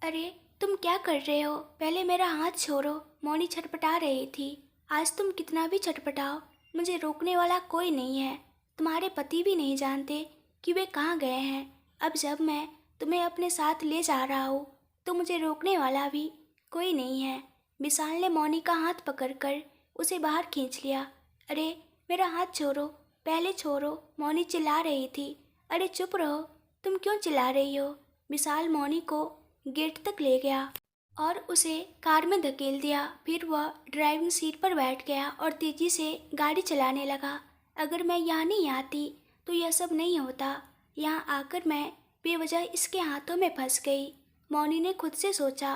अरे, तुम क्या कर रहे हो? पहले मेरा हाथ छोड़ो। मौनी छटपटा रही थी। आज तुम कितना भी छटपटाओ, मुझे रोकने वाला कोई नहीं है। तुम्हारे पति भी नहीं जानते कि वे कहाँ गए हैं। अब जब मैं तुम्हें अपने साथ ले जा रहा हूँ तो मुझे रोकने वाला भी कोई नहीं है। विशाल ने मौनी का हाथ पकड़कर उसे बाहर खींच लिया। अरे, मेरा हाथ छोड़ो, पहले छोड़ो। मौनी चिल्ला रही थी। अरे चुप रहो, तुम क्यों चिल्ला रही हो? विशाल मौनी को गेट तक ले गया और उसे कार में धकेल दिया। फिर वह ड्राइविंग सीट पर बैठ गया और तेजी से गाड़ी चलाने लगा। अगर मैं यहाँ नहीं आती तो यह सब नहीं होता। यहाँ आकर मैं बेवजह इसके हाथों में फंस गई। मौनी ने खुद से सोचा,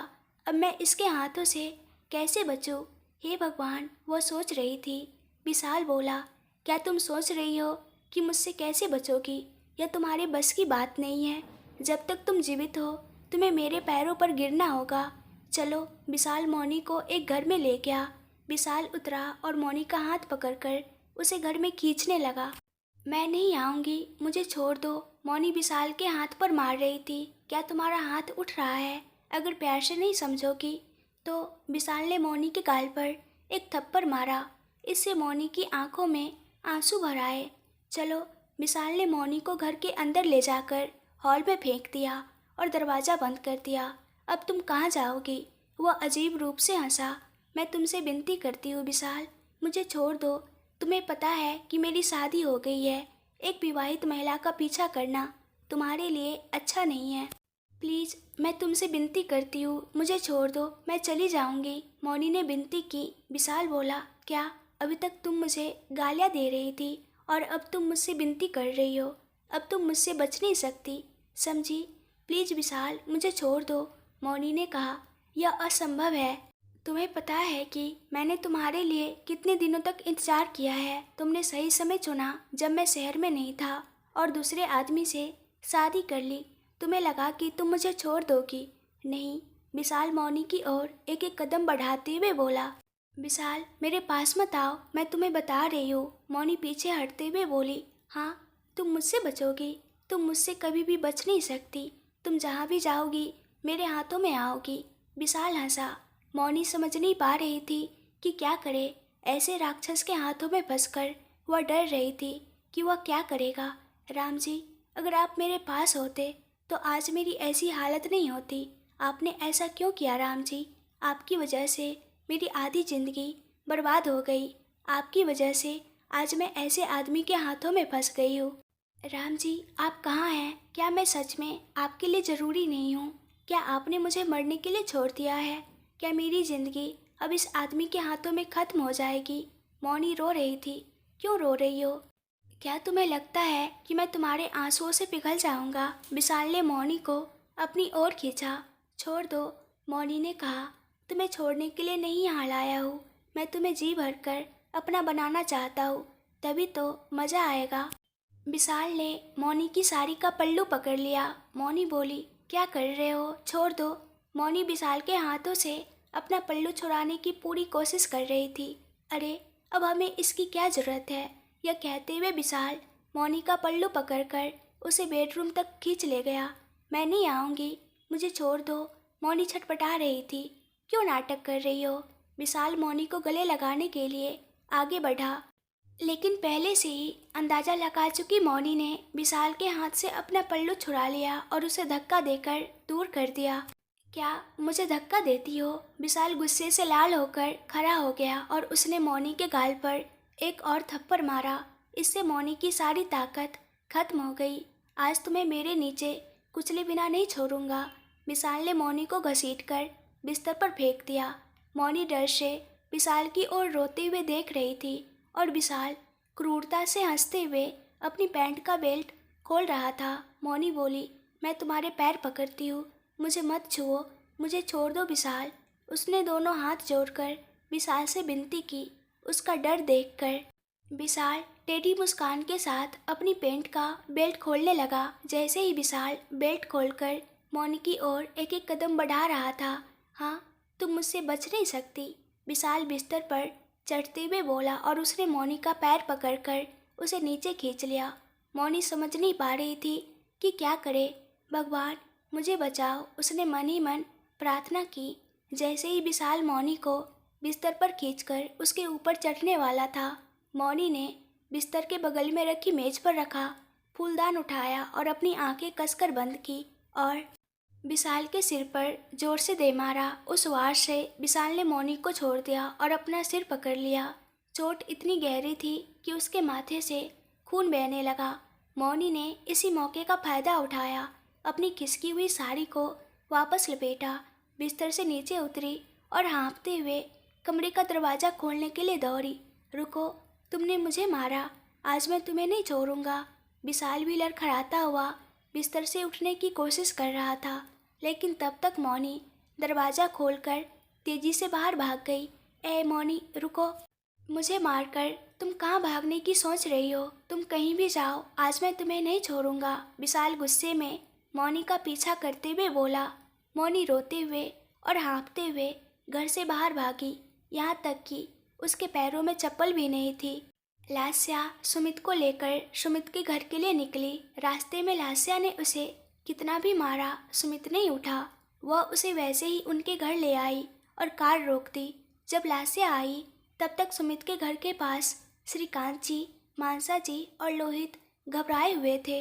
अब मैं इसके हाथों से कैसे बचूं? हे भगवान, वह सोच रही थी। विशाल बोला, क्या तुम सोच रही हो कि मुझसे कैसे बचोगी? यह तुम्हारे बस की बात नहीं है। जब तक तुम जीवित हो तुम्हें मेरे पैरों पर गिरना होगा। चलो। विशाल मौनी को एक घर में ले गया। विशाल उतरा और मौनी का हाथ पकड़कर उसे घर में खींचने लगा। मैं नहीं आऊँगी, मुझे छोड़ दो। मौनी विशाल के हाथ पर मार रही थी। क्या तुम्हारा हाथ उठ रहा है? अगर प्यार से नहीं समझोगी तो। विशाल ने मौनी के गाल पर एक थप्पड़ मारा। इससे मौनी की आंखों में आंसू भर आए। चलो। विशाल ने मौनी को घर के अंदर ले जाकर हॉल में फेंक दिया और दरवाज़ा बंद कर दिया। अब तुम कहाँ जाओगी? वह अजीब रूप से हंसा। मैं तुमसे विनती करती हूँ विशाल, मुझे छोड़ दो। तुम्हें पता है कि मेरी शादी हो गई है। एक विवाहित महिला का पीछा करना तुम्हारे लिए अच्छा नहीं है। प्लीज़, मैं तुमसे विनती करती हूँ, मुझे छोड़ दो, मैं चली जाऊँगी। मौनी ने विनती की। विशाल बोला, क्या अभी तक तुम मुझे गालियाँ दे रही थी और अब तुम मुझसे विनती कर रही हो? अब तुम मुझसे बच नहीं सकती, समझी? प्लीज़ विशाल, मुझे छोड़ दो। मौनी ने कहा, यह असंभव है। तुम्हें पता है कि मैंने तुम्हारे लिए कितने दिनों तक इंतज़ार किया है। तुमने सही समय चुना जब मैं शहर में नहीं था और दूसरे आदमी से शादी कर ली। तुम्हें लगा कि तुम मुझे छोड़ दोगी। नहीं। विशाल मौनी की ओर एक एक कदम बढ़ाते हुए बोला। विशाल, मेरे पास मत आओ, मैं तुम्हें बता रही हूँ। मौनी पीछे हटते हुए बोली, हाँ, तुम मुझसे बचोगी। तुम मुझसे कभी भी बच नहीं सकती। तुम जहाँ भी जाओगी मेरे हाथों में आओगी। विशाल हंसा। मौनी समझ नहीं पा रही थी कि क्या करे। ऐसे राक्षस के हाथों में फंसकर वह डर रही थी कि वह क्या करेगा। राम जी, अगर आप मेरे पास होते तो आज मेरी ऐसी हालत नहीं होती। आपने ऐसा क्यों किया राम जी? आपकी वजह से मेरी आधी जिंदगी बर्बाद हो गई। आपकी वजह से आज मैं ऐसे आदमी के हाथों में फंस गई हूँ। राम जी, आप कहाँ हैं? क्या मैं सच में आपके लिए ज़रूरी नहीं हूँ? क्या आपने मुझे मरने के लिए छोड़ दिया है? क्या मेरी ज़िंदगी अब इस आदमी के हाथों में ख़त्म हो जाएगी? मौनी रो रही थी। क्यों रो रही हो? क्या तुम्हें लगता है कि मैं तुम्हारे आंसुओं से पिघल जाऊंगा? विशाल ने मौनी को अपनी ओर खींचा। छोड़ दो, मौनी ने कहा। तुम्हें छोड़ने के लिए नहीं यहाँ लाया हूँ। मैं तुम्हें जी भरकर अपना बनाना चाहता हूँ, तभी तो मज़ा आएगा। विशाल ने मौनी की साड़ी का पल्लू पकड़ लिया। मौनी बोली, क्या कर रहे हो? छोड़ दो। मौनी विशाल के हाथों से अपना पल्लू छुड़ाने की पूरी कोशिश कर रही थी। अरे, अब हमें इसकी क्या ज़रूरत है? यह कहते हुए विशाल मौनी का पल्लू पकड़कर उसे बेडरूम तक खींच ले गया। मैं नहीं आऊँगी, मुझे छोड़ दो। मौनी छटपटा रही थी। क्यों नाटक कर रही हो? विशाल मौनी को गले लगाने के लिए आगे बढ़ा, लेकिन पहले से ही अंदाजा लगा चुकी मौनी ने विशाल के हाथ से अपना पल्लू छुड़ा लिया और उसे धक्का देकर दूर कर दिया। क्या मुझे धक्का देती हो? विशाल गुस्से से लाल होकर खड़ा हो गया और उसने मौनी के गाल पर एक और थप्पड़ मारा। इससे मौनी की सारी ताकत खत्म हो गई। आज तुम्हें मेरे नीचे कुचले बिना नहीं छोड़ूंगा। विशाल ने मौनी को घसीटकर बिस्तर पर फेंक दिया। मौनी डर से विशाल की ओर रोते हुए देख रही थी और विशाल क्रूरता से हंसते हुए अपनी पैंट का बेल्ट खोल रहा था। मौनी बोली, मैं तुम्हारे पैर पकड़ती हूँ, मुझे मत छुओ, मुझे छोड़ दो विशाल। उसने दोनों हाथ जोड़कर विशाल से विनती की। उसका डर देखकर विशाल टेढ़ी मुस्कान के साथ अपनी पैंट का बेल्ट खोलने लगा। जैसे ही विशाल बेल्ट खोलकर मौनी की ओर एक एक कदम बढ़ा रहा था, हाँ, तुम मुझसे बच नहीं सकती, विशाल बिस्तर पर चढ़ते हुए बोला और उसने मौनी का पैर पकड़कर उसे नीचे खींच लिया। मौनी समझ नहीं पा रही थी कि क्या करे। भगवान, मुझे बचाओ, उसने मन ही मन प्रार्थना की। जैसे ही विशाल मौनी को बिस्तर पर खींचकर उसके ऊपर चढ़ने वाला था, मौनी ने बिस्तर के बगल में रखी मेज पर रखा फूलदान उठाया और अपनी आंखें कसकर बंद की और विशाल के सिर पर जोर से दे मारा। उस वार से विशाल ने मौनी को छोड़ दिया और अपना सिर पकड़ लिया। चोट इतनी गहरी थी कि उसके माथे से खून बहने लगा। मौनी ने इसी मौके का फायदा उठाया, अपनी खिसकी हुई साड़ी को वापस लपेटा, बिस्तर से नीचे उतरी और हाँफते हुए कमरे का दरवाज़ा खोलने के लिए दौड़ी। रुको, तुमने मुझे मारा, आज मैं तुम्हें नहीं छोड़ूंगा। विशाल भी लड़खड़ाता हुआ बिस्तर से उठने की कोशिश कर रहा था, लेकिन तब तक मौनी दरवाज़ा खोलकर तेजी से बाहर भाग गई। ए मौनी, रुको, मुझे मारकर तुम कहाँ भागने की सोच रही हो? तुम कहीं भी जाओ, आज मैं तुम्हें नहीं छोड़ूंगा। विशाल गुस्से में मौनी का पीछा करते हुए बोला। मौनी रोते हुए और हाँफते हुए घर से बाहर भागी, यहाँ तक कि उसके पैरों में चप्पल भी नहीं थी। लास्या सुमित को लेकर सुमित के घर के लिए निकली। रास्ते में लास्या ने उसे कितना भी मारा, सुमित नहीं उठा। वह उसे वैसे ही उनके घर ले आई और कार रोक दी। जब लास्या आई तब तक सुमित के घर के पास श्रीकांत जी, मानसा जी और लोहित घबराए हुए थे।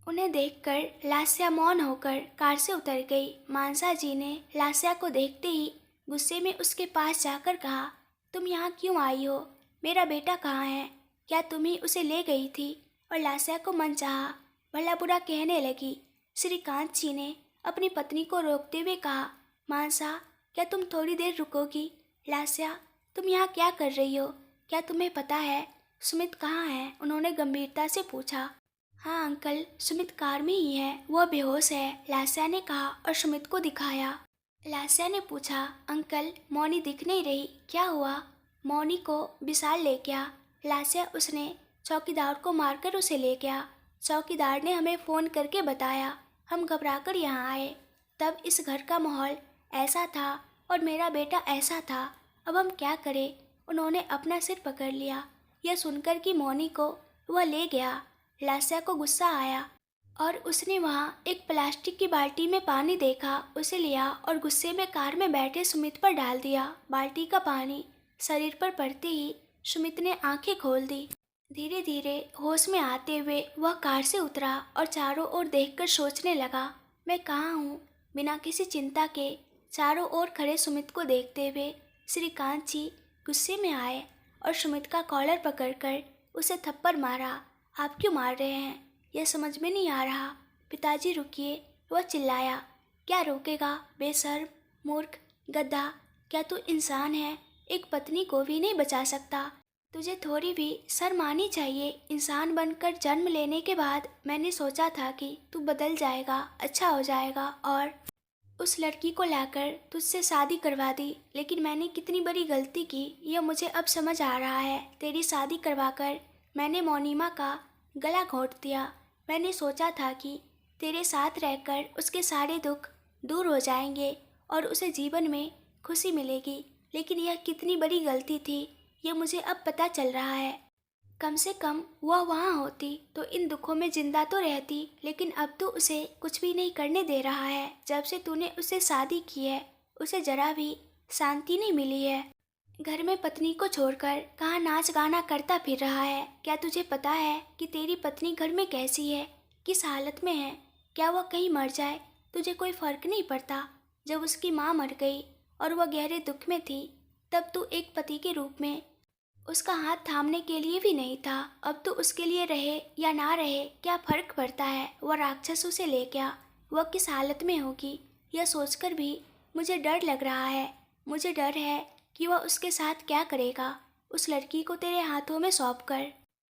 उन्हें देखकर लास्या मौन होकर कार से उतर गई। मानसा जी ने लास्या को देखते ही गुस्से में उसके पास जाकर कहा, तुम यहाँ क्यों आई हो? मेरा बेटा कहाँ है? क्या तुम ही उसे ले गई थी? और लास्या को मनचाहा भला बुरा कहने लगी। श्रीकांत जी ने अपनी पत्नी को रोकते हुए कहा, मानसा, क्या तुम थोड़ी देर रुकोगी? लास्या, तुम यहाँ क्या कर रही हो? क्या तुम्हें पता है सुमित कहाँ है? उन्होंने गंभीरता से पूछा। हाँ अंकल, सुमित कार में ही है, वह बेहोश है, लास्या ने कहा और सुमित को दिखाया। लास्या ने पूछा, अंकल मौनी दिख नहीं रही, क्या हुआ? मौनी को विशाल ले गया। लास्या, उसने चौकीदार को मारकर उसे ले गया। चौकीदार ने हमें फ़ोन करके बताया, हम घबराकर यहाँ आए। तब इस घर का माहौल ऐसा था और मेरा बेटा ऐसा था, अब हम क्या करें? उन्होंने अपना सिर पकड़ लिया। यह सुनकर कि मौनी को वह ले गया, लास्या को गुस्सा आया और उसने वहाँ एक प्लास्टिक की बाल्टी में पानी देखा, उसे लिया और गुस्से में कार में बैठे सुमित पर डाल दिया। बाल्टी का पानी शरीर पर पड़ते ही सुमित ने आंखें खोल दी। धीरे धीरे होश में आते हुए वह कार से उतरा और चारों ओर देखकर सोचने लगा, मैं कहाँ हूँ? बिना किसी चिंता के चारों ओर खड़े सुमित को देखते हुए श्रीकांत जी गुस्से में आए और सुमित का कॉलर पकड़कर उसे थप्पड़ मारा। आप क्यों मार रहे हैं? यह समझ में नहीं आ रहा। पिताजी रुकिए, वह चिल्लाया। क्या रोकेगा? बेशर्म, मूर्ख, गधा, क्या तू इंसान है? एक पत्नी को भी नहीं बचा सकता? तुझे थोड़ी भी शर्म आनी चाहिए। इंसान बनकर जन्म लेने के बाद मैंने सोचा था कि तू बदल जाएगा, अच्छा हो जाएगा और उस लड़की को लाकर तुझसे शादी करवा दी, लेकिन मैंने कितनी बड़ी गलती की यह मुझे अब समझ आ रहा है। तेरी शादी करवाकर मैंने मोनिमा का गला घोंट दिया। मैंने सोचा था कि तेरे साथ रहकर उसके सारे दुख दूर हो जाएंगे और उसे जीवन में खुशी मिलेगी, लेकिन यह कितनी बड़ी गलती थी यह मुझे अब पता चल रहा है। कम से कम वह वहाँ होती तो इन दुखों में जिंदा तो रहती, लेकिन अब तो उसे कुछ भी नहीं करने दे रहा है। जब से तूने उससे शादी की है उसे जरा भी शांति नहीं मिली है। घर में पत्नी को छोड़कर कहाँ नाच गाना करता फिर रहा है। क्या तुझे पता है कि तेरी पत्नी घर में कैसी है, किस हालत में है? क्या वह कहीं मर जाए तुझे कोई फर्क नहीं पड़ता? जब उसकी माँ मर गई और वह गहरे दुख में थी तब तू एक पति के रूप में उसका हाथ थामने के लिए भी नहीं था। अब तो उसके लिए रहे या ना रहे क्या फर्क पड़ता है? वह राक्षस उसे ले गया, वह किस हालत में होगी यह सोचकर भी मुझे डर लग रहा है। मुझे डर है कि वह उसके साथ क्या करेगा, उस लड़की को तेरे हाथों में सौंप कर।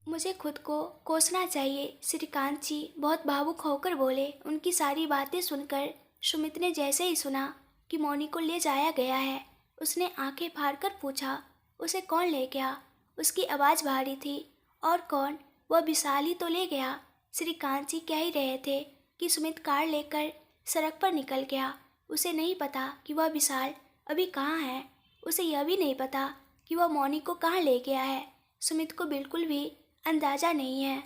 मुझे खुद को कोसना चाहिए। श्रीकांत जी बहुत भावुक होकर बोले। उनकी सारी बातें सुनकर सुमित ने जैसे ही सुना कि मौनी को ले जाया गया है, उसने आंखें फाड़कर पूछा, उसे कौन ले गया? उसकी आवाज़ भारी थी। और कौन? वह विशाल ही तो ले गया। श्रीकांत जी कह ही रहे थे कि सुमित कार लेकर सड़क पर निकल गया। उसे नहीं पता कि वह विशाल अभी कहाँ है। उसे यह भी नहीं पता कि वह मौनी को कहाँ ले गया है। सुमित को बिल्कुल भी अंदाज़ा नहीं है।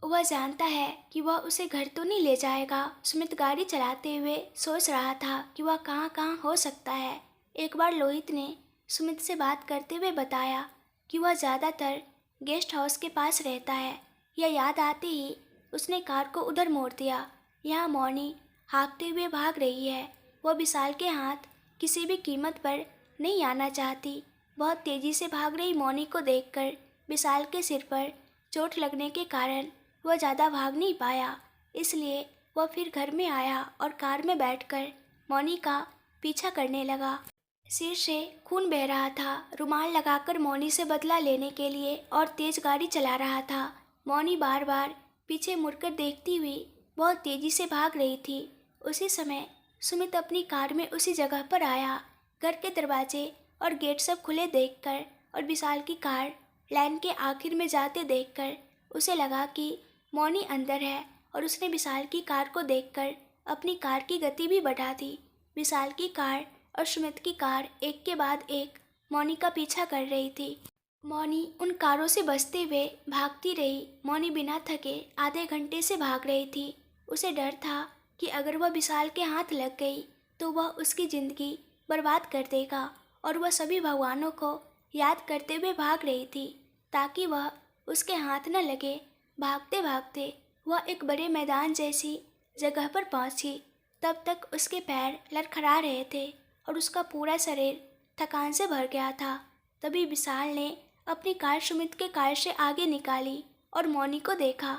वह जानता है कि वह उसे घर तो नहीं ले जाएगा। सुमित गाड़ी चलाते हुए सोच रहा था कि वह कहाँ कहाँ हो सकता है। एक बार लोहित ने सुमित से बात करते हुए बताया कि वह ज़्यादातर गेस्ट हाउस के पास रहता है। यह याद आते ही उसने कार को उधर मोड़ दिया। यहाँ मौनी हाँफते हुए भाग रही है। वह विशाल के हाथ किसी भी कीमत पर नहीं आना चाहती। बहुत तेजी से भाग रही मौनी को देखकर विशाल के सिर पर चोट लगने के कारण वह ज़्यादा भाग नहीं पाया, इसलिए वह फिर घर में आया और कार में बैठकर मौनी का पीछा करने लगा। सिर से खून बह रहा था। रुमाल लगाकर मौनी से बदला लेने के लिए और तेज गाड़ी चला रहा था। मौनी बार बार पीछे मुड़कर देखती हुई बहुत तेजी से भाग रही थी। उसी समय सुमित अपनी कार में उसी जगह पर आया। घर के दरवाजे और गेट सब खुले देखकर और विशाल की कार लाइन के आखिर में जाते देखकर उसे लगा कि मौनी अंदर है और उसने विशाल की कार को देखकर अपनी कार की गति भी बढ़ा दी। विशाल की कार और सुमित की कार एक के बाद एक मौनी का पीछा कर रही थी। मौनी उन कारों से बचते हुए भागती रही। मौनी बिना थके आधे घंटे से भाग रही थी। उसे डर था कि अगर वह विशाल के हाथ लग गई तो वह उसकी ज़िंदगी बर्बाद कर देगा और वह सभी भगवानों को याद करते हुए भाग रही थी ताकि वह उसके हाथ न लगे। भागते भागते वह एक बड़े मैदान जैसी जगह पर पहुंची। तब तक उसके पैर लड़खड़ा रहे थे और उसका पूरा शरीर थकान से भर गया था। तभी विशाल ने अपनी कार सुमित के कार से आगे निकाली और मौनी को देखा।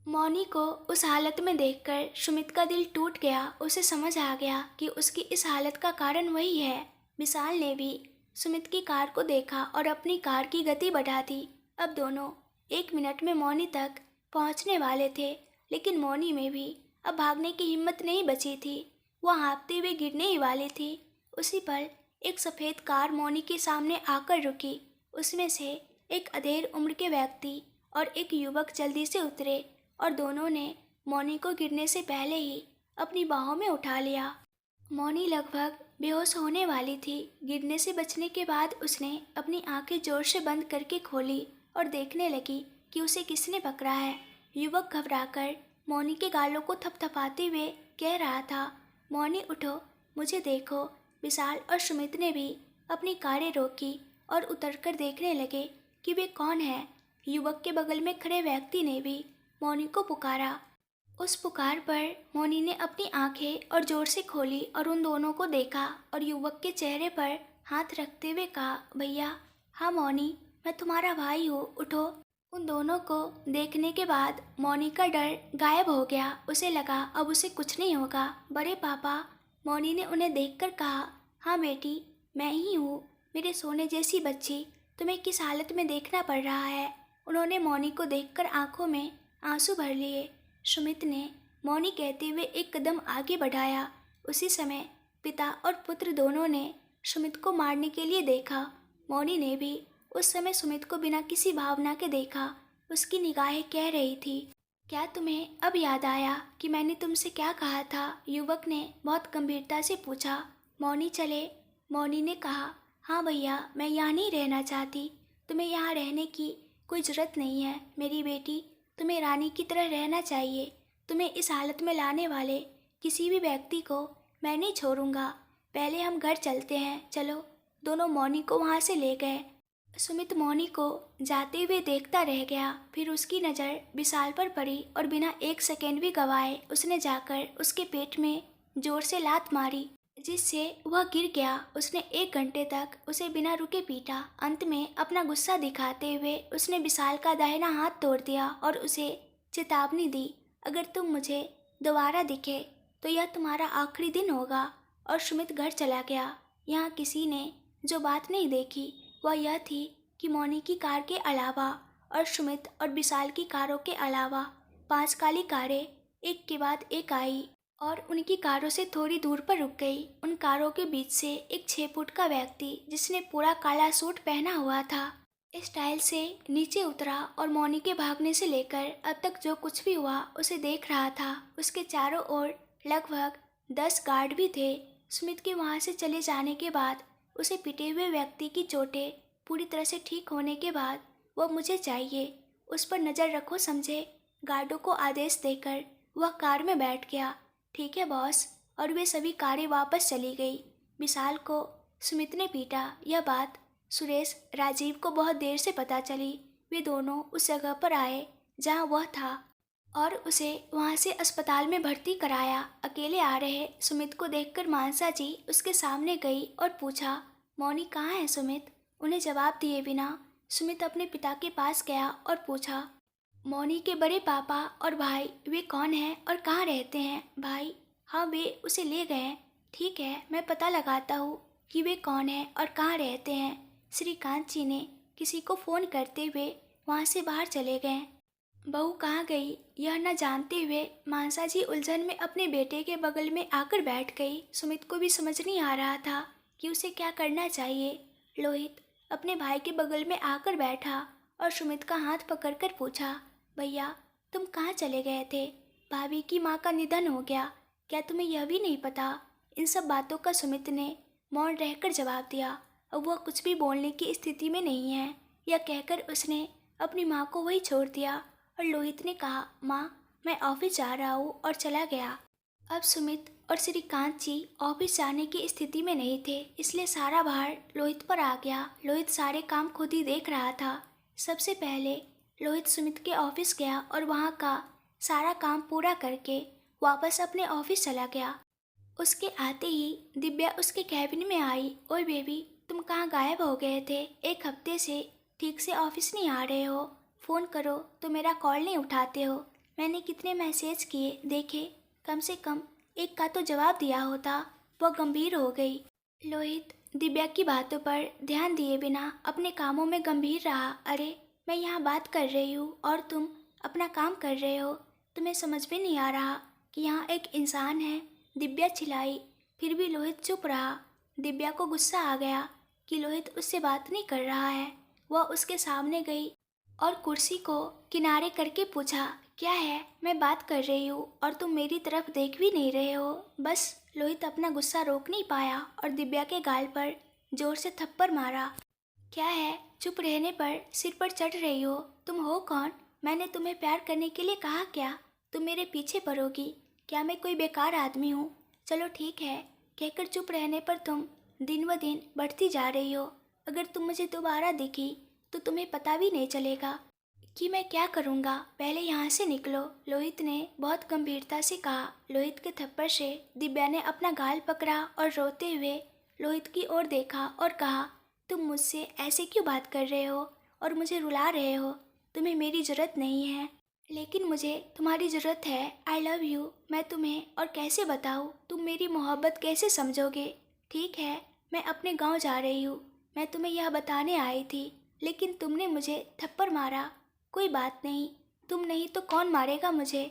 मौनी को उस हालत में देखकर सुमित का दिल टूट गया। उसे समझ आ गया कि उसकी इस हालत का कारण वही है। विशाल ने भी सुमित की कार को देखा और अपनी कार की गति बढ़ा दी। अब दोनों 1 मिनट में मौनी तक पहुंचने वाले थे, लेकिन मौनी में भी अब भागने की हिम्मत नहीं बची थी। वह हाँफते हुए गिरने ही वाली थी। उसी पल एक सफ़ेद कार मौनी के सामने आकर रुकी। उसमें से एक अधेड़ उम्र के व्यक्ति और एक युवक जल्दी से उतरे और दोनों ने मौनी को गिरने से पहले ही अपनी बाहों में उठा लिया। मौनी लगभग बेहोश होने वाली थी। गिरने से बचने के बाद उसने अपनी आंखें जोर से बंद करके खोली और देखने लगी कि उसे किसने पकड़ा है। युवक घबराकर मौनी के गालों को थपथपाते हुए कह रहा था, मौनी उठो, मुझे देखो। विशाल और सुमित ने भी अपनी कारें रोकी और उतरकर देखने लगे कि वे कौन है। युवक के बगल में खड़े व्यक्ति ने भी मौनी को पुकारा। उस पुकार पर मौनी ने अपनी आंखें और जोर से खोली और उन दोनों को देखा और युवक के चेहरे पर हाथ रखते हुए कहा, भैया। हाँ मौनी, मैं तुम्हारा भाई हूँ, उठो। उन दोनों को देखने के बाद मौनी का डर गायब हो गया। उसे लगा अब उसे कुछ नहीं होगा। बड़े पापा, मौनी ने उन्हें देखकर कहा, हाँ बेटी, मैं ही हूँ, मेरे सोने जैसी बच्ची। तुम्हें किस हालत में देखना पड़ रहा है। उन्होंने मौनी को देखकर आंखों में आंसू भर लिए। सुमित ने मौनी कहते हुए एक कदम आगे बढ़ाया। उसी समय पिता और पुत्र दोनों ने सुमित को मारने के लिए देखा। मौनी ने भी उस समय सुमित को बिना किसी भावना के देखा। उसकी निगाहें कह रही थी, क्या तुम्हें अब याद आया कि मैंने तुमसे क्या कहा था। युवक ने बहुत गंभीरता से पूछा। मौनी चले। मौनी ने कहा, हाँ भैया, मैं यहाँ नहीं रहना चाहती। तुम्हें यहाँ रहने की कोई ज़रूरत नहीं है मेरी बेटी। तुम्हें रानी की तरह रहना चाहिए। तुम्हें इस हालत में लाने वाले किसी भी व्यक्ति को मैं नहीं छोड़ूंगा। पहले हम घर चलते हैं, चलो। दोनों मौनी को वहाँ से ले गए। सुमित मौनी को जाते हुए देखता रह गया। फिर उसकी नज़र विशाल पर पड़ी और बिना एक सेकेंड भी गवाए उसने जाकर उसके पेट में जोर से लात मारी, जिससे वह गिर गया। उसने 1 घंटे तक उसे बिना रुके पीटा। अंत में अपना गुस्सा दिखाते हुए उसने विशाल का दाहिना हाथ तोड़ दिया और उसे चेतावनी दी, अगर तुम मुझे दोबारा दिखे तो यह तुम्हारा आखिरी दिन होगा। और सुमित घर चला गया। यहाँ किसी ने जो बात नहीं देखी वह यह थी कि मौनी की कार के अलावा और सुमित और विशाल की कारों के अलावा 5 काली कारें एक के बाद एक आई और उनकी कारों से थोड़ी दूर पर रुक गई। उन कारों के बीच से एक 6 फुट का व्यक्ति जिसने पूरा काला सूट पहना हुआ था स्टाइल से नीचे उतरा और मौनी के भागने से लेकर अब तक जो कुछ भी हुआ उसे देख रहा था। उसके चारों ओर लगभग 10 गार्ड भी थे। सुमित के वहाँ से चले जाने के बाद उसे पिटे हुए व्यक्ति की चोटें पूरी तरह से ठीक होने के बाद वो मुझे चाहिए, उस पर नज़र रखो, समझे। गार्डों को आदेश देकर वह कार में बैठ गया। ठीक है बॉस। और वे सभी कारें वापस चली गई। विशाल को सुमित ने पीटा। यह बात सुरेश राजीव को बहुत देर से पता चली। वे दोनों उस जगह पर आए जहां वह था और उसे वहां से अस्पताल में भर्ती कराया। अकेले आ रहे सुमित को देखकर मानसा जी उसके सामने गई और पूछा, मौनी कहाँ है सुमित? उन्हें जवाब दिए बिना सुमित अपने पिता के पास गया और पूछा, मौनी के बड़े पापा और भाई वे कौन हैं और कहाँ रहते हैं? भाई, हाँ वे उसे ले गए। ठीक है, मैं पता लगाता हूँ कि वे कौन हैं और कहाँ रहते हैं। श्रीकांत जी ने किसी को फ़ोन करते हुए वहाँ से बाहर चले गए। बहू कहाँ गई यह न जानते हुए मानसा जी उलझन में अपने बेटे के बगल में आकर बैठ गई। सुमित को भी समझ नहीं आ रहा था कि उसे क्या करना चाहिए। लोहित अपने भाई के बगल में आकर बैठा और सुमित का हाथ पकड़कर पूछा, भैया तुम कहाँ चले गए थे? भाभी की माँ का निधन हो गया, क्या तुम्हें यह भी नहीं पता? इन सब बातों का सुमित ने मौन रहकर जवाब दिया। अब वह कुछ भी बोलने की स्थिति में नहीं है। यह कहकर उसने अपनी माँ को वही छोड़ दिया और लोहित ने कहा, माँ मैं ऑफिस जा रहा हूँ और चला गया। अब सुमित और श्रीकांत जी ऑफिस जाने की स्थिति में नहीं थे, इसलिए सारा भार लोहित पर आ गया। लोहित सारे काम खुद ही देख रहा था। सबसे पहले लोहित सुमित के ऑफिस गया और वहाँ का सारा काम पूरा करके वापस अपने ऑफिस चला गया। उसके आते ही दिव्या उसके कैबिन में आई। ओए बेबी, तुम कहाँ गायब हो गए थे? एक हफ्ते से ठीक से ऑफिस नहीं आ रहे हो। फ़ोन करो तो मेरा कॉल नहीं उठाते हो। मैंने कितने मैसेज किए देखे, कम से कम एक का तो जवाब दिया होता। वह गंभीर हो गई। लोहित दिव्या की बातों पर ध्यान दिए बिना अपने कामों में गंभीर रहा। अरे मैं यहाँ बात कर रही हूँ और तुम अपना काम कर रहे हो। तुम्हें समझ में नहीं आ रहा कि यहाँ एक इंसान है? दिव्या चिल्लाई। फिर भी लोहित चुप रहा। दिव्या को गुस्सा आ गया कि लोहित उससे बात नहीं कर रहा है। वह उसके सामने गई और कुर्सी को किनारे करके पूछा, क्या है? मैं बात कर रही हूँ और तुम मेरी तरफ देख भी नहीं रहे हो। बस लोहित अपना गुस्सा रोक नहीं पाया और दिव्या के गाल पर जोर से थप्पड़ मारा। क्या है? चुप रहने पर सिर पर चढ़ रही हो? तुम हो कौन? मैंने तुम्हें प्यार करने के लिए कहा क्या? तुम मेरे पीछे पड़ोगी? क्या मैं कोई बेकार आदमी हूँ? चलो ठीक है, कहकर चुप रहने पर तुम दिन ब दिन बढ़ती जा रही हो। अगर तुम मुझे दोबारा दिखी तो तुम्हें पता भी नहीं चलेगा कि मैं क्या करूँगा। पहले यहाँ से निकलो, लोहित ने बहुत गंभीरता से कहा। लोहित के थप्पड़ से दिव्या ने अपना गाल पकड़ा और रोते हुए लोहित की ओर देखा और कहा, तुम मुझसे ऐसे क्यों बात कर रहे हो और मुझे रुला रहे हो? तुम्हें मेरी ज़रूरत नहीं है, लेकिन मुझे तुम्हारी ज़रूरत है। I love you. मैं तुम्हें और कैसे बताऊँ? तुम मेरी मोहब्बत कैसे समझोगे? ठीक है, मैं अपने गांव जा रही हूँ। मैं तुम्हें यह बताने आई थी, लेकिन तुमने मुझे थप्पड़ मारा। कोई बात नहीं, तुम नहीं तो कौन मारेगा मुझे?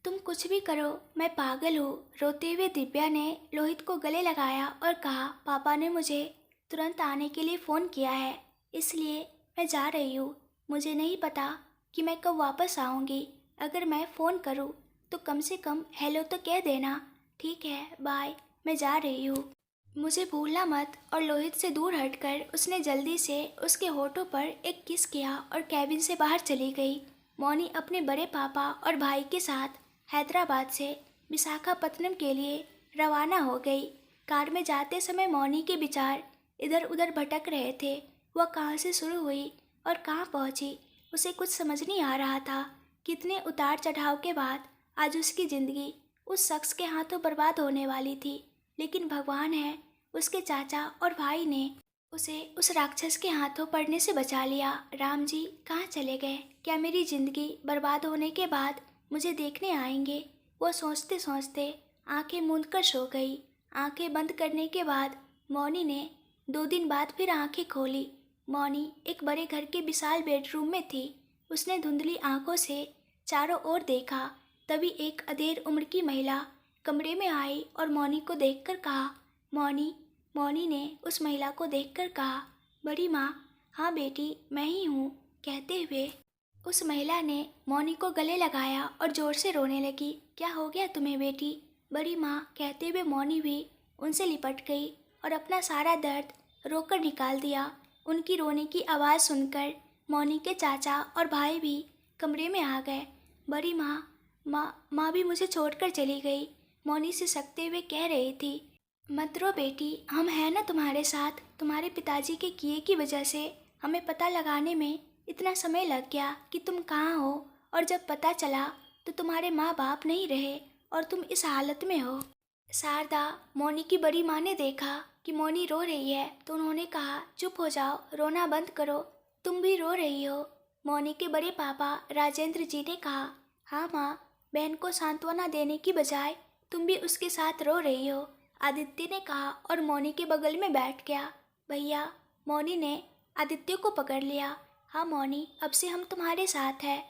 तुम कुछ भी करो, मैं पागल हूँ। रोते हुए दिव्या ने लोहित को गले लगाया और कहा, पापा ने मुझे तुरंत आने के लिए फ़ोन किया है, इसलिए मैं जा रही हूँ। मुझे नहीं पता कि मैं कब वापस आऊँगी। अगर मैं फ़ोन करूँ तो कम से कम हेलो तो कह देना। ठीक है, बाय, मैं जा रही हूँ। मुझे भूलना मत। और लोहित से दूर हटकर उसने जल्दी से उसके होठों पर एक किस किया और कैबिन से बाहर चली गई। मौनी अपने बड़े पापा और भाई के साथ हैदराबाद से विशाखापत्तनम के लिए रवाना हो गई। कार में जाते समय मौनी के विचार इधर उधर भटक रहे थे। वह कहाँ से शुरू हुई और कहाँ पहुँची, उसे कुछ समझ नहीं आ रहा था। कितने उतार चढ़ाव के बाद आज उसकी ज़िंदगी उस शख्स के हाथों बर्बाद होने वाली थी, लेकिन भगवान है, उसके चाचा और भाई ने उसे उस राक्षस के हाथों पड़ने से बचा लिया। राम जी कहाँ चले गए? क्या मेरी ज़िंदगी बर्बाद होने के बाद मुझे देखने आएंगे? वो सोचते सोचते आंखें मूंद कर सो गई। आंखें बंद करने के बाद मौनी ने 2 दिन बाद फिर आंखें खोली। मौनी एक बड़े घर के विशाल बेडरूम में थी। उसने धुंधली आंखों से चारों ओर देखा। तभी एक अधेड़ उम्र की महिला कमरे में आई और मौनी को देखकर कहा, मौनी। मौनी ने उस महिला को देखकर कहा, बड़ी माँ। हाँ बेटी, मैं ही हूँ, कहते हुए उस महिला ने मौनी को गले लगाया और जोर से रोने लगी। क्या हो गया तुम्हें बेटी? बड़ी माँ, कहते हुए मौनी भी उनसे लिपट गई और अपना सारा दर्द रोकर निकाल दिया। उनकी रोने की आवाज़ सुनकर मौनी के चाचा और भाई भी कमरे में आ गए। बड़ी माँ भी मुझे छोड़कर चली गई, मौनी से सकते हुए कह रही थी। मत रो बेटी, हम हैं ना तुम्हारे साथ। तुम्हारे पिताजी के किए की वजह से हमें पता लगाने में इतना समय लग गया कि तुम कहाँ हो, और जब पता चला तो तुम्हारे माँ बाप नहीं रहे और तुम इस हालत में हो। शारदा, मौनी की बड़ी माँ ने देखा कि मौनी रो रही है तो उन्होंने कहा, चुप हो जाओ, रोना बंद करो, तुम भी रो रही हो। मौनी के बड़े पापा राजेंद्र जी ने कहा, हाँ माँ, बहन को सांत्वना देने की बजाय तुम भी उसके साथ रो रही हो। आदित्य ने कहा और मौनी के बगल में बैठ गया। भैया, मौनी ने आदित्य को पकड़ लिया। हाँ मौनी, अब से हम तुम्हारे साथ हैं।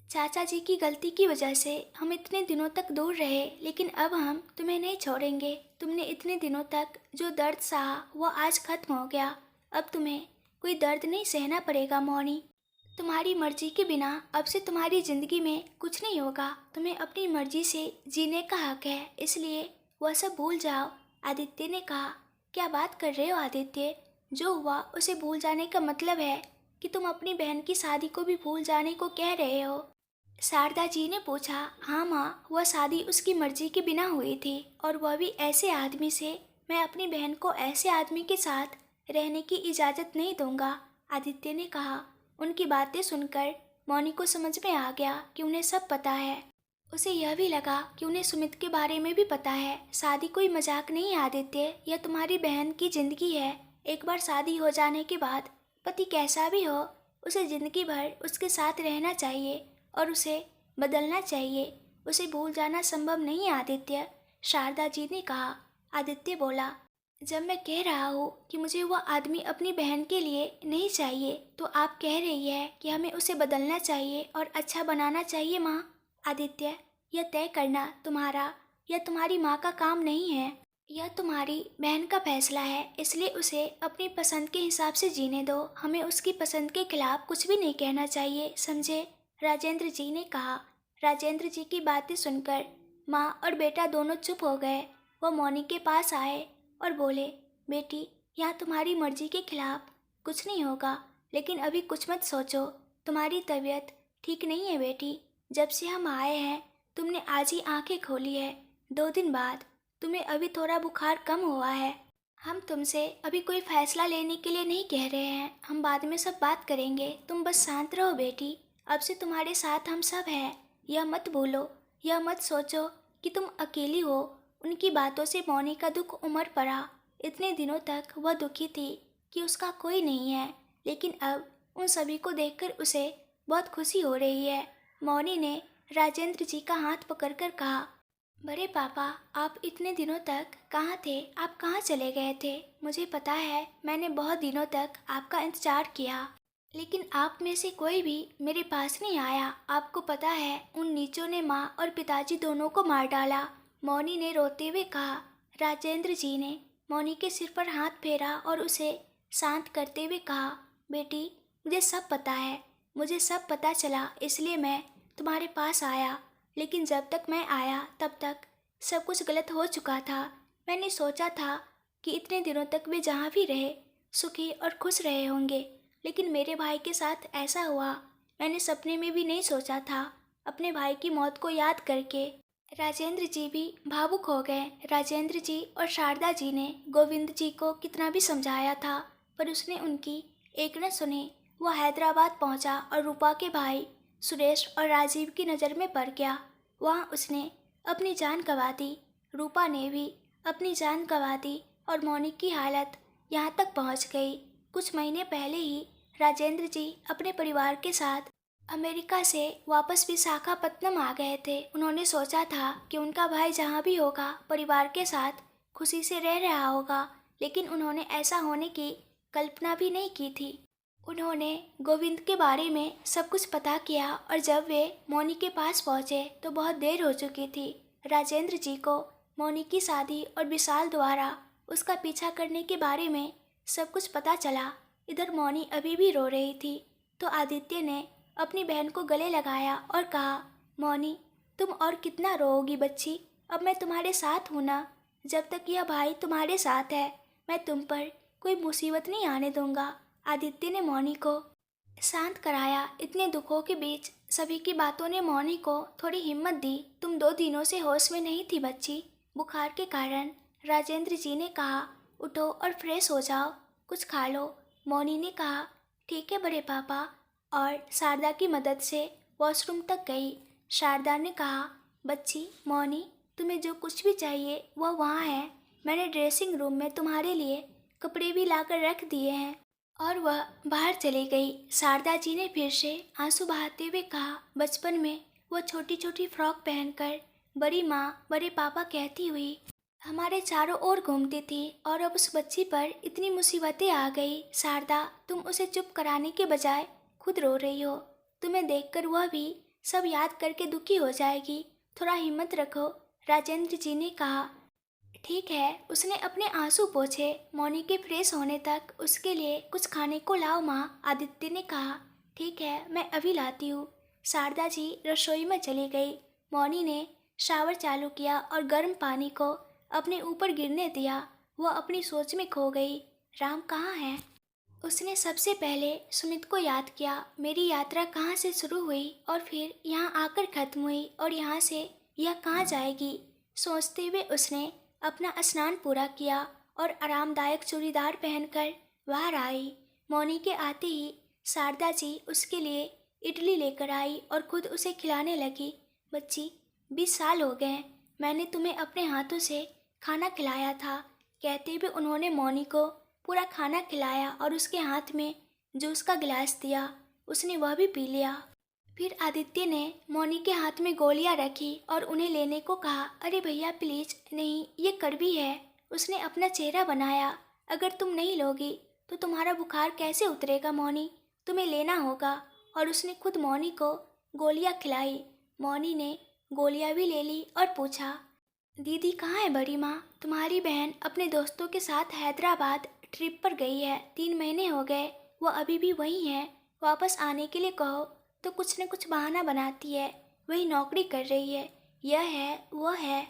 चाचा जी की गलती की वजह से हम इतने दिनों तक दूर रहे, लेकिन अब हम तुम्हें नहीं छोड़ेंगे। तुमने इतने दिनों तक जो दर्द सहा वो आज खत्म हो गया। अब तुम्हें कोई दर्द नहीं सहना पड़ेगा मौनी। तुम्हारी मर्जी के बिना अब से तुम्हारी ज़िंदगी में कुछ नहीं होगा। तुम्हें अपनी मर्जी से जीने का हक है, इसलिए वह सब भूल जाओ। आदित्य ने कहा, क्या बात कर रहे हो आदित्य? जो हुआ उसे भूल जाने का मतलब है कि तुम अपनी बहन की शादी को भी भूल जाने को कह रहे हो। शारदा जी ने पूछा, हाँ माँ, वह शादी उसकी मर्जी के बिना हुई थी, और वह भी ऐसे आदमी से। मैं अपनी बहन को ऐसे आदमी के साथ रहने की इजाज़त नहीं दूंगा। आदित्य ने कहा। उनकी बातें सुनकर मौनी को समझ में आ गया कि उन्हें सब पता है। उसे यह भी लगा कि उन्हें सुमित के बारे में भी पता है। शादी कोई मजाक नहीं है आदित्य, यह तुम्हारी बहन की ज़िंदगी है। एक बार शादी हो जाने के बाद पति कैसा भी हो, उसे ज़िंदगी भर उसके साथ रहना चाहिए और उसे बदलना चाहिए। उसे भूल जाना संभव नहीं है आदित्य, शारदा जी ने कहा। आदित्य बोला, जब मैं कह रहा हूँ कि मुझे वह आदमी अपनी बहन के लिए नहीं चाहिए, तो आप कह रही है कि हमें उसे बदलना चाहिए और अच्छा बनाना चाहिए माँ। आदित्य, यह तय करना तुम्हारा या तुम्हारी माँ का काम नहीं है। यह तुम्हारी बहन का फैसला है, इसलिए उसे अपनी पसंद के हिसाब से जीने दो। हमें उसकी पसंद के खिलाफ कुछ भी नहीं कहना चाहिए, समझे? राजेंद्र जी ने कहा। राजेंद्र जी की बातें सुनकर माँ और बेटा दोनों चुप हो गए। वो मौनी के पास आए और बोले, बेटी, यहाँ तुम्हारी मर्जी के खिलाफ कुछ नहीं होगा, लेकिन अभी कुछ मत सोचो। तुम्हारी तबीयत ठीक नहीं है बेटी। जब से हम आए हैं तुमने आज ही आंखें खोली है। 2 दिन बाद तुम्हें अभी थोड़ा बुखार कम हुआ है। हम तुमसे अभी कोई फैसला लेने के लिए नहीं कह रहे हैं, हम बाद में सब बात करेंगे। तुम बस शांत रहो बेटी। अब से तुम्हारे साथ हम सब हैं। यह मत भूलो, यह मत सोचो कि तुम अकेली हो। उनकी बातों से मौनी का दुख उमड़ पड़ा। इतने दिनों तक वह दुखी थी कि उसका कोई नहीं है, लेकिन अब उन सभी को देखकर उसे बहुत खुशी हो रही है। मौनी ने राजेंद्र जी का हाथ पकड़कर कहा, बड़े पापा, आप इतने दिनों तक कहाँ थे? आप कहाँ चले गए थे? मुझे पता है, मैंने बहुत दिनों तक आपका इंतजार किया, लेकिन आप में से कोई भी मेरे पास नहीं आया। आपको पता है, उन नीचों ने माँ और पिताजी दोनों को मार डाला। मौनी ने रोते हुए कहा। राजेंद्र जी ने मौनी के सिर पर हाथ फेरा और उसे शांत करते हुए कहा, बेटी, मुझे सब पता है, मुझे सब पता चला, इसलिए मैं तुम्हारे पास आया। लेकिन जब तक मैं आया तब तक सब कुछ गलत हो चुका था। मैंने सोचा था कि इतने दिनों तक वे जहाँ भी रहे सुखी और खुश रहे होंगे, लेकिन मेरे भाई के साथ ऐसा हुआ, मैंने सपने में भी नहीं सोचा था। अपने भाई की मौत को याद करके राजेंद्र जी भी भावुक हो गए। राजेंद्र जी और शारदा जी ने गोविंद जी को कितना भी समझाया था, पर उसने उनकी एक न सुनी। वह हैदराबाद पहुंचा और रूपा के भाई सुरेश और राजीव की नज़र में पड़ गया। वहाँ उसने अपनी जान गंवा दी। रूपा ने भी अपनी जान गंवा दी और मौनी की हालत यहाँ तक पहुँच गई। कुछ महीने पहले ही राजेंद्र जी अपने परिवार के साथ अमेरिका से वापस विशाखापत्तनम आ गए थे। उन्होंने सोचा था कि उनका भाई जहाँ भी होगा परिवार के साथ खुशी से रह रहा होगा, लेकिन उन्होंने ऐसा होने की कल्पना भी नहीं की थी। उन्होंने गोविंद के बारे में सब कुछ पता किया और जब वे मौनी के पास पहुँचे तो बहुत देर हो चुकी थी। राजेंद्र जी को मौनी की शादी और विशाल द्वारा उसका पीछा करने के बारे में सब कुछ पता चला। इधर मौनी अभी भी रो रही थी, तो आदित्य ने अपनी बहन को गले लगाया और कहा, मौनी, तुम और कितना रोओगी बच्ची? अब मैं तुम्हारे साथ हूँ ना। जब तक यह भाई तुम्हारे साथ है, मैं तुम पर कोई मुसीबत नहीं आने दूंगा। आदित्य ने मौनी को शांत कराया। इतने दुखों के बीच सभी की बातों ने मौनी को थोड़ी हिम्मत दी। तुम 2 दिनों से होश में नहीं थी बच्ची, बुखार के कारण। राजेंद्र जी ने कहा, उठो और फ्रेश हो जाओ, कुछ खा लो। मौनी ने कहा, ठीक है बड़े पापा, और शारदा की मदद से वॉशरूम तक गई। शारदा ने कहा, बच्ची मौनी, तुम्हें जो कुछ भी चाहिए वह वहाँ है। मैंने ड्रेसिंग रूम में तुम्हारे लिए कपड़े भी लाकर रख दिए हैं। और वह बाहर चली गई। शारदा जी ने फिर से आंसू बहाते हुए कहा, बचपन में वो छोटी छोटी फ्रॉक पहनकर बड़ी माँ बड़े पापा कहती हुई हमारे चारों ओर घूमती थी, और अब उस बच्ची पर इतनी मुसीबतें आ गई। शारदा, तुम उसे चुप कराने के बजाय खुद रो रही हो। तुम्हें देखकर वह भी सब याद करके दुखी हो जाएगी। थोड़ा हिम्मत रखो। राजेंद्र जी ने कहा, ठीक है। उसने अपने आंसू पोंछे। मौनी के फ्रेश होने तक उसके लिए कुछ खाने को लाओ माँ, आदित्य ने कहा। ठीक है, मैं अभी लाती हूँ। शारदा जी रसोई में चली गई। मौनी ने शावर चालू किया और गर्म पानी को अपने ऊपर गिरने दिया। वह अपनी सोच में खो गई। राम कहाँ है? उसने सबसे पहले सुमित को याद किया। मेरी यात्रा कहाँ से शुरू हुई और फिर यहाँ आकर खत्म हुई, और यहाँ से यह कहाँ जाएगी? सोचते हुए उसने अपना स्नान पूरा किया और आरामदायक चूड़ीदार पहनकर बाहर आई। मौनी के आते ही शारदा जी उसके लिए इडली लेकर आई और खुद उसे खिलाने लगी। बच्ची, 20 साल हो गए मैंने तुम्हें अपने हाथों से खाना खिलाया था। कहते हुए उन्होंने मौनी को पूरा खाना खिलाया और उसके हाथ में जूस का गिलास दिया। उसने वह भी पी लिया। फिर आदित्य ने मौनी के हाथ में गोलियां रखी और उन्हें लेने को कहा। अरे भैया प्लीज नहीं, ये कड़वी है। उसने अपना चेहरा बनाया। अगर तुम नहीं लोगी तो तुम्हारा बुखार कैसे उतरेगा मौनी, तुम्हें लेना होगा। और उसने खुद मौनी को गोलियां खिलाई। मौनी ने गोलियां भी ले ली और पूछा, दीदी कहाँ है बड़ी माँ? तुम्हारी बहन अपने दोस्तों के साथ हैदराबाद ट्रिप पर गई है। 3 महीने हो गए, वो अभी भी वहीं है। वापस आने के लिए कहो तो कुछ न कुछ बहाना बनाती है। वही नौकरी कर रही है, यह है वो है।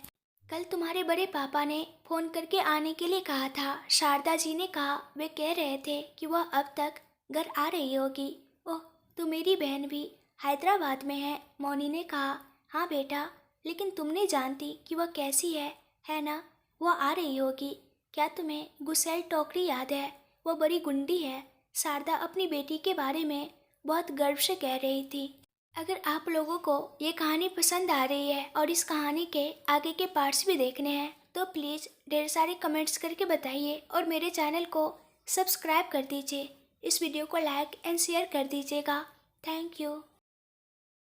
कल तुम्हारे बड़े पापा ने फ़ोन करके आने के लिए कहा था। शारदा जी ने कहा वे कह रहे थे कि वह अब तक घर आ रही होगी। ओह, तो मेरी बहन भी हैदराबाद में है। मौनी ने कहा, हाँ बेटा, लेकिन तुम नहीं जानती कि वह कैसी है ना? वह आ रही होगी। क्या तुम्हें गुस्सैल टोकरी याद है? वह बड़ी गुंडी है। शारदा अपनी बेटी के बारे में बहुत गर्व से कह रही थी। अगर आप लोगों को ये कहानी पसंद आ रही है और इस कहानी के आगे के पार्ट्स भी देखने हैं तो प्लीज़ ढेर सारे कमेंट्स करके बताइए और मेरे चैनल को सब्सक्राइब कर दीजिए। इस वीडियो को लाइक एंड शेयर कर दीजिएगा। Thank you.